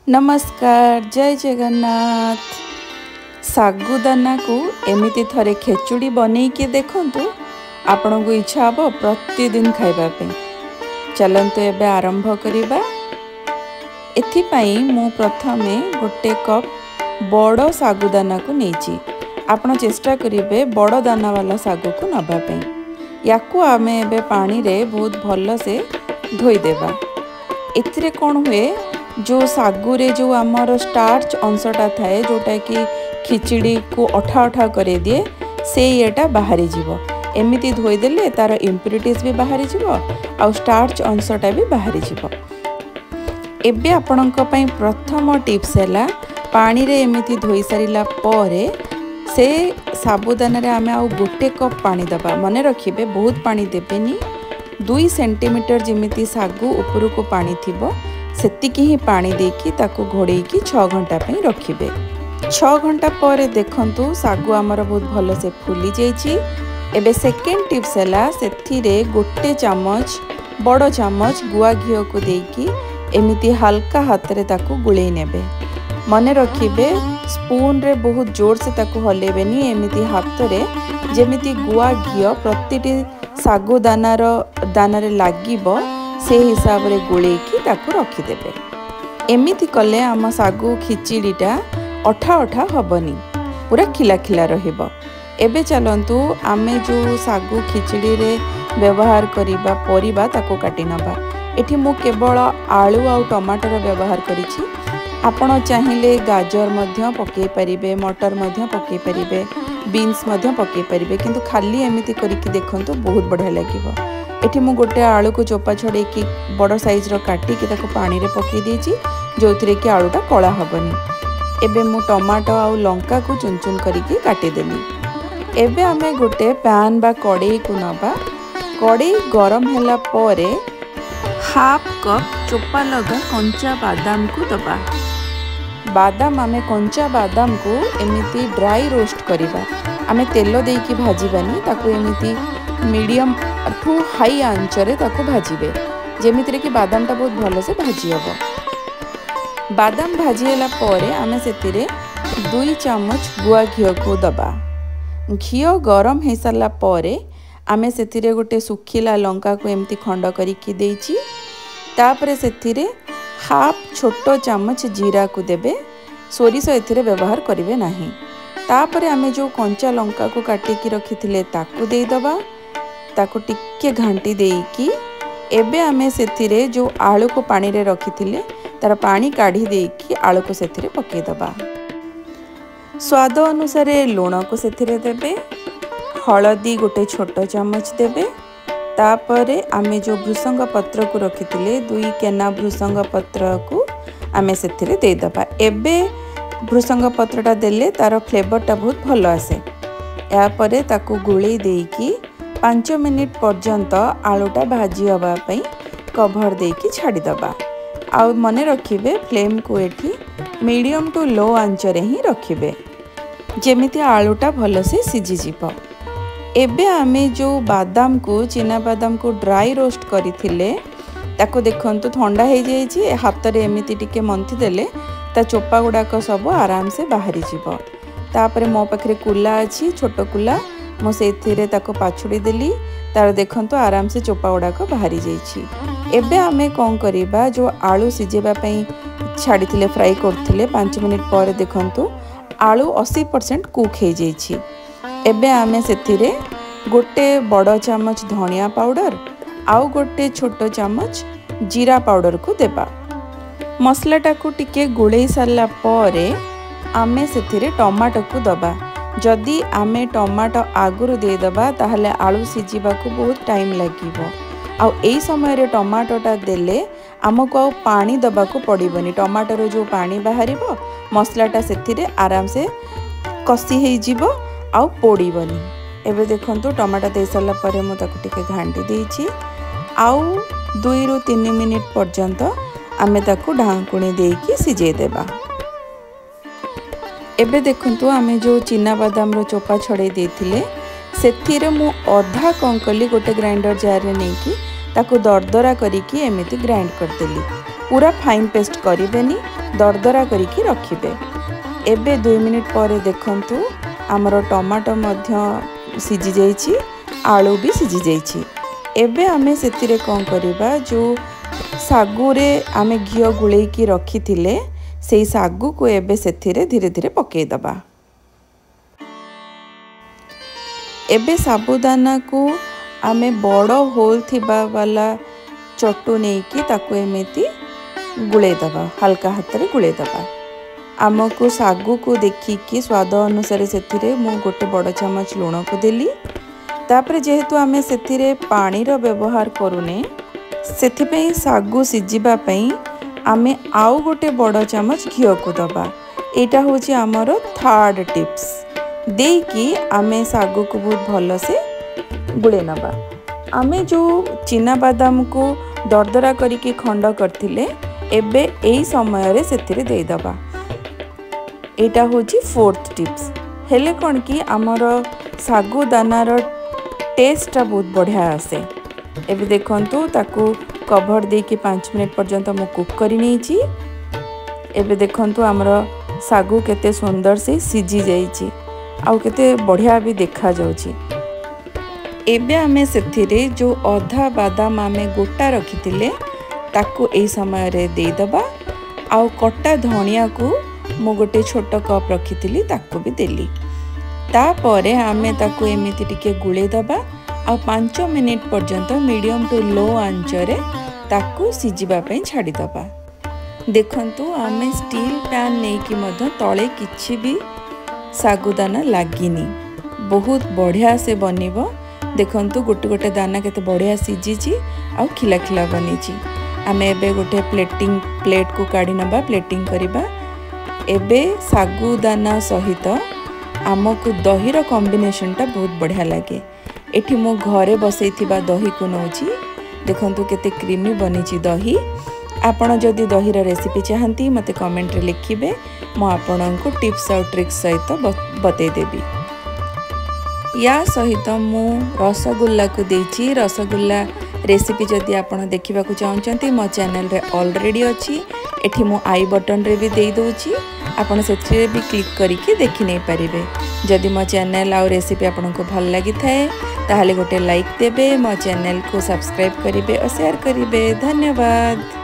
नमस्कार जय जगन्नाथ। सागुदाना को एमिति थरे खेचुड़ी बने के देखंतु आपण को इच्छा हम प्रतिदिन खाइबा। चलंतु एबे आरंभ करिबा। एथिपाई मु प्रथमे गोटे कप बड़ सागुदाना को नेची। आपण चेष्टा करिबे बड़ दाना वाला सागु को नबा पे। याकू आमे एबे पानी रे बहुत भल से धोई देबा। एथिरे कोन हुए जो सागु रे जो आमर स्टार्च अंशटा थाए जोटा कि खिचड़ी को अठा अठा करे दिए से येटा बाहरी जीवो। एमिति धोई देले तार इम्प्युरिटीज भी बाहरी जीवो आ स्टार्च अंशटा भी बाहरी जीवो। एबे आपणक पई प्रथम टिप्स हैला पानी रे एमिति धोई सारिला परे से साबुदाना रे आमे आ गोटे कप पानी दबा। मने रखिबे बहुत पानी देबेनी। 2 सेंटीमीटर जिमिति सागु ऊपर को पानी थिबो सेतिकी ही पानी देकी ताको घोड़े की 6 घंटा पे रखिबे। 6 घंटा पर देखंतु सागु आमर बहुत भल से फुली जाइछि। एबे सेकेंड टिप्स हैला सेथिरे गोटे चामच बड़ चामच गुआ घियो को देकी एमिति हल्का हाथ रे ताको गुळेई नेबे। मने रखिबे स्पून रे बहुत जोर से ताको हलेबेनी। एमिति हाथ रे जेमिति गुआ घियो प्रतिटी सागु दाना रे लागिबो से हिसाब रे गुळेकी ताको रखिदेबे। एमिति कले आम सागु खिचड़ीटा अठा अठा हबनी, पूरा खिला खिला रहिबो। एबे चलंतु आमे जो सागु खिचड़ी रे व्यवहार करिबा परिबा ताको काटी नबा। एठी मु केवल आलू आ टमाटर व्यवहार करिछि। आपण चाहिले गाजर मध्य पके परिबे, मटर मध्य पके परिबे, बीन्स मध्य पके परिबे, किंतु खाली एमिति करिकि देखंतु बहुत बढ़िया लागिबो। एठी मु गोटे आलू को चोपा छड़े कि बड़ साइज रो काटी कि ताको पानी रे पके देछि जोथिरे कि आलूटा कला हबनी। एबे मु टमाटो आ लंका को चुन चुन करिकि काटी देली। एबे आमे गोटे पैन बा कड़ाई को नबा। कड़ाई गरम होला परे हाफ कप चोपा लगा कंचा बादाम को दबा। बादाम आमे कंचा बादाम को एमिति ड्राई रोस्ट करिबा। आमे तेल देकी भाजीबानी, ताको एमिति मीडियम ठू हाई आंच रे ताको भाजीबे जेमिति कि बादाम टा बहुत भल से भाजी हबो। बादाम भाजी होला परे आमे सेतिरे 2 चामच गुआ घियो को दबा। घियो गरम हे साला परे आमे सेतिरे गोटे सुखिला लंका को एमिति खंड करिकि देछि। तापरे सेतिरे हाफ छोटो चामच जीरा को देबे। सोरिष एथिरे व्यवहार करिवे नाही। तापरे आमे जो कंचा लंका को काटिकी रखिथिले ताको देई दबा। ताको टिके घांटी देकी एबे आमे सेथिरे जो आलू को पानी रे रखिथिले तार पानी काढ़ी देकी आलू को सेथिरे पके दबा। स्वाद अनुसार लूण को सेथिरे देबे। हळदी गोटे छोटो चामच देबे। तापरे आमे जो भृसंग पत्र को रखिथिले 2 केना भृसंग पत्र को आमे सेथिरे दे दबा। एबे भृसंग पत्रटा देले तार फ्लेवरटा बहुत भल आसे। या परे ताको गुळेई देकी 5 मिनिट पर्यंत आलूटा भाजी हवा पई कभर देकी छाड़ी दबा। आ मने रखिबे फ्लेम को एठी मीडियम टू लो आंच रे ही रखिबे जेमिति आलूटा भल से सिझी जिवो। एबे आमे जो बादाम को चिना बादाम को ड्राई रोस्ट करिथिले ताको देखंतु ठंडा हे जाइछि। हाथ रे एमिति टिके मंथि देले ता चोपा गुडाक सब आराम से बाहरी जिवो। तापरे मो पाखरे कुला अछि, छोटो कुला, मो सेथिरे ताको पाछुड़ी देली। तार देखंतु आराम से चोपा गुडाक बाहरी जाइछि। एबे आमे कोन करिबा जो आलू सिजेबा पई छाड़ीथिले फ्राई करथिले 5 मिनिट पर देखंतु आलू 80% कुक हे जाइछि। एबे आमे सेथिरे गोटे बड़ चामच धनिया पाउडर आउ गोटे छोटो चामच जीरा पाउडर को देबा। मसलाटा को टिके गुळेई सारला परे आमे सेथिरे टमाटो को दबा। जदि आमे टमाटो आगुरु दे दबा ताहले आलू सिजिबा को बहुत टाइम लागिबो। आ एई समय रे टमाटोटा देले हमको आ पानी दबा को पड़िबनी। टमाटो रो जो पानी बाहरिबो मसलाटा सेथिरे आराम से कसी हे जिवो आ पोड़ीबनी। एबे देखंतु टमाटो दे साला परे मु ताको टिके घांटी देछि। आउ 2 ରୁ 3 मिनिट पर्यंत आमे ताको ढांकुणी देकी सिझे देबा। एबे देखंतु आमे जो चिना बादाम रो चोपा छड़े देथिले सेथिरे मु अधा कंकली गोटे ग्राइंडर जार रे नेकी ताको दरदरा करिकी एमिति ग्राइंड करदेली। पूरा फाइन पेस्ट करेंगे दरदरा करके रखिए। एबे 2 मिनिट पर देखंतु आमर टमाटो मध्य सिझी जाइछि, आलू भी सिझी जाइछि। एबे आमे सेतिरे कौन करिबा, जो सागु रे आमे घियो गुळेई की रखी थिले सेई सागु को एबे सेतिरे धीरे धीरे पकेई दबा। एबे साबुदाना को आमे बड़ होल थिबा वाला चटू नहीं कि ताको एमिति गुळे दबा, हल्का हाथ रे गुळे दबा। आमको सागु को देखिकी स्वाद अनुसार सेतिरे मु गोटे बड़ चमच लूण को देली। तापर जेहेतु आमे सेतिरे पानी रो व्यवहार करूने सेथिपई सागु सिजिबा पई आमे आउ गोटे बड़ चमच घियो को दबा। एटा होची आमर थर्ड टिप्स। देकी आमे सागु को बहुत भल से गुळे नबा। आमे जो चिना बादाम को दरदरा करिके खंड करथिले एबे एई समय रे सेतिरे देई दबा। एटा होची फोर्थ टिप्स। हेले कोन कि आमर सागु दानार टेस्टा बहुत बढ़िया आसे। एबे देखंतु ताकू कभर दे के 5 मिनट पर्यंत मु कुक करी नेछि। एबे देखंतु आमर सागु केते सुंदर से सिझी जाइछि आउ केते बढ़िया भी देखा जाउछि। एबे आमे सेथिरे जो अधा बादाम आमे गोटा रखिथिले ताकू एई समय रे देई दबा। आउ कट्टा धनिया को मु गोटे छोट कप रखिथिली ताकू भी देली। तापरे आमे ताकू एमिति टिके गुळे दबा आ 5 मिनिट पर्यंत मीडियम टू लो आंच रे ताकू सिजिबा पई छाडी दबा। देखंतु आमे स्टील पैन नै कि मध तळे किछि भी सागुदाना लागिनी, बहुत बढ़िया से बनिबो। देखंतु गोटे गोटे दाना केते बढ़िया सिजिछि आ खिला खिला बनिछि। आमे एबे गोटे प्लेट को काढी नबा, प्लेटिंग करिबा। एबे सागुदाना सहित आमको दहीर कॉम्बिनेशनटा बहुत बढ़िया लगे। एठी मो घरे बसैथिबा दही को नौची। देखंतु केते क्रीमी बनिछि दही। आपण जदि दहीर रेसिपी चाहंती मते कमेंट रे लिखिबे, मो आपणको टिप्स और ट्रिक्स सहित बतै देबी। या सहित मु रसगुल्ला को देछि। रसगुल्ला रेसिपी जदि आपण देखिबा को चाहंचंती मो चैनल रे ऑलरेडी अछि। एठी मो आई बटन रे भी देई दोछि, आपण सेथरे भी क्लिक करिके देखि नै परिबे। जदि मो चैनल आ रेसिपी आपनको भल लागि थाए ताहाले गोटे लाइक देबे, मो चैनल को सब्सक्राइब करिबे और शेयर करिबे। धन्यवाद।